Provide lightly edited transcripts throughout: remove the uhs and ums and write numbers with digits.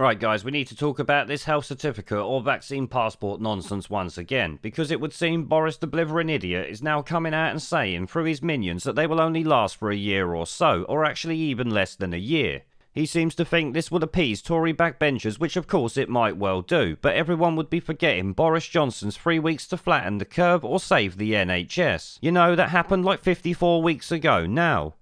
Right guys, we need to talk about this health certificate or vaccine passport nonsense once again, because it would seem Boris the blithering idiot is now coming out and saying through his minions that they will only last for a year or so, or actually even less than a year. He seems to think this would appease Tory backbenchers, which of course it might well do, but everyone would be forgetting Boris Johnson's 3 weeks to flatten the curve or save the NHS. You know, that happened like 54 weeks ago now.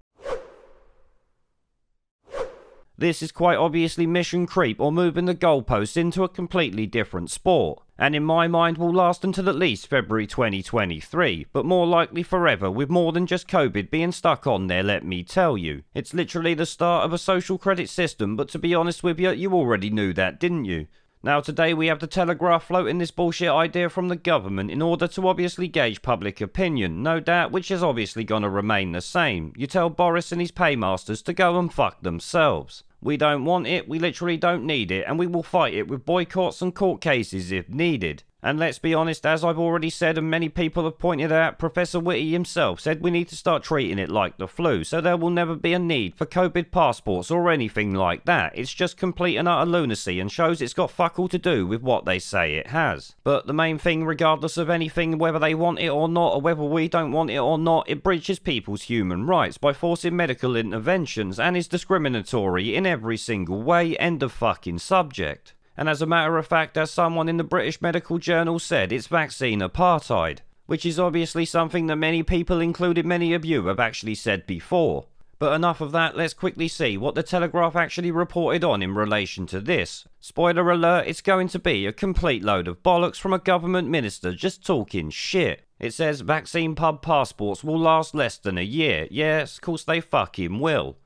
This is quite obviously mission creep or moving the goalposts into a completely different sport, and in my mind will last until at least February 2023, but more likely forever, with more than just COVID being stuck on there, let me tell you. It's literally the start of a social credit system, but to be honest with you, you already knew that, didn't you? Now today we have the Telegraph floating this bullshit idea from the government in order to obviously gauge public opinion, no doubt, which is obviously gonna remain the same. You tell Boris and his paymasters to go and fuck themselves. We don't want it, we literally don't need it, and we will fight it with boycotts and court cases if needed. And let's be honest, as I've already said and many people have pointed out, Professor Whitty himself said we need to start treating it like the flu, so there will never be a need for COVID passports or anything like that. It's just complete and utter lunacy and shows it's got fuck all to do with what they say it has. But the main thing, regardless of anything, whether they want it or not, or whether we don't want it or not, it breaches people's human rights by forcing medical interventions and is discriminatory in every single way, end of fucking subject. And as a matter of fact, as someone in the British Medical Journal said, it's vaccine apartheid, which is obviously something that many people, including many of you, have actually said before. But enough of that, let's quickly see what the Telegraph actually reported on in relation to this. Spoiler alert, it's going to be a complete load of bollocks from a government minister just talking shit. It says vaccine pub passports will last less than a year. Yes, of course they fucking will.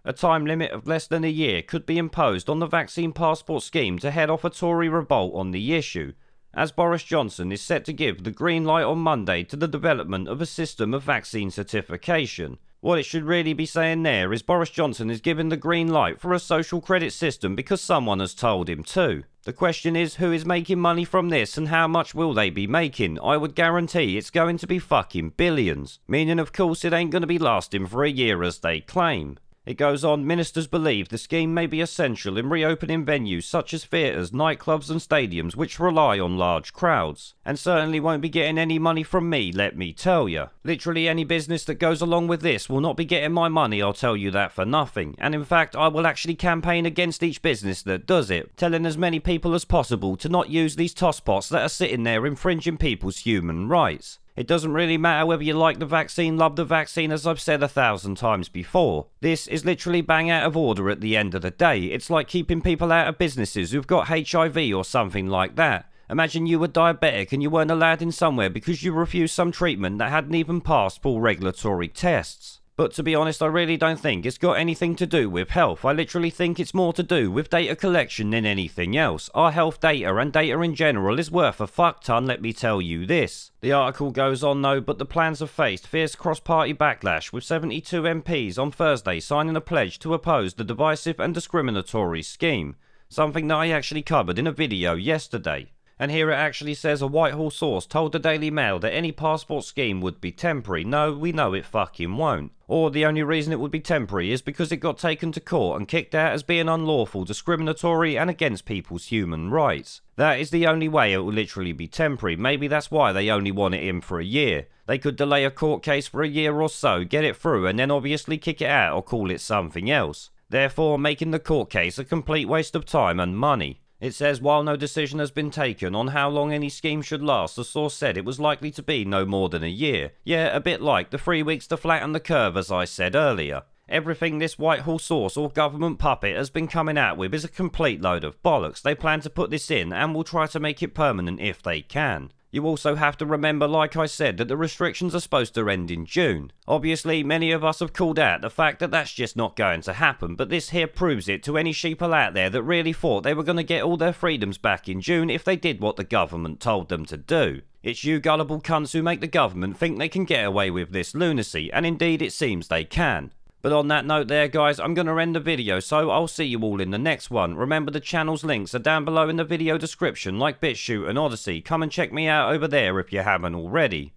A time limit of less than a year could be imposed on the vaccine passport scheme to head off a Tory revolt on the issue, as Boris Johnson is set to give the green light on Monday to the development of a system of vaccine certification. What it should really be saying there is Boris Johnson is given the green light for a social credit system because someone has told him to. The question is, who is making money from this and how much will they be making? I would guarantee it's going to be fucking billions, meaning of course it ain't going to be lasting for a year as they claim. It goes on, ministers believe the scheme may be essential in reopening venues such as theatres, nightclubs and stadiums which rely on large crowds, and certainly won't be getting any money from me, let me tell you. Literally any business that goes along with this will not be getting my money, I'll tell you that for nothing, and in fact I will actually campaign against each business that does it, telling as many people as possible to not use these tosspots that are sitting there infringing people's human rights. It doesn't really matter whether you like the vaccine, love the vaccine, as I've said 1,000 times before. This is literally bang out of order at the end of the day. It's like keeping people out of businesses who've got HIV or something like that. Imagine you were diabetic and you weren't allowed in somewhere because you refused some treatment that hadn't even passed full regulatory tests. But to be honest, I really don't think it's got anything to do with health. I literally think it's more to do with data collection than anything else. Our health data and data in general is worth a fuck ton, let me tell you this. The article goes on though, but the plans have faced fierce cross-party backlash, with 72 MPs on Thursday signing a pledge to oppose the divisive and discriminatory scheme, something that I actually covered in a video yesterday. And here it actually says a Whitehall source told the Daily Mail that any passport scheme would be temporary. No, we know it fucking won't. Or the only reason it would be temporary is because it got taken to court and kicked out as being unlawful, discriminatory and against people's human rights. That is the only way it will literally be temporary. Maybe that's why they only want it in for a year. They could delay a court case for a year or so, get it through and then obviously kick it out or call it something else, therefore making the court case a complete waste of time and money. It says while no decision has been taken on how long any scheme should last, the source said it was likely to be no more than a year. Yeah, a bit like the 3 weeks to flatten the curve as I said earlier. Everything this Whitehall source or government puppet has been coming out with is a complete load of bollocks. They plan to put this in and will try to make it permanent if they can. You also have to remember, like I said, that the restrictions are supposed to end in June. Obviously, many of us have called out the fact that that's just not going to happen, but this here proves it to any sheeple out there that really thought they were going to get all their freedoms back in June if they did what the government told them to do. It's you gullible cunts who make the government think they can get away with this lunacy, and indeed it seems they can. But on that note there guys, I'm going to end the video, so I'll see you all in the next one. Remember the channel's links are down below in the video description like BitChute and Odyssey. Come and check me out over there if you haven't already.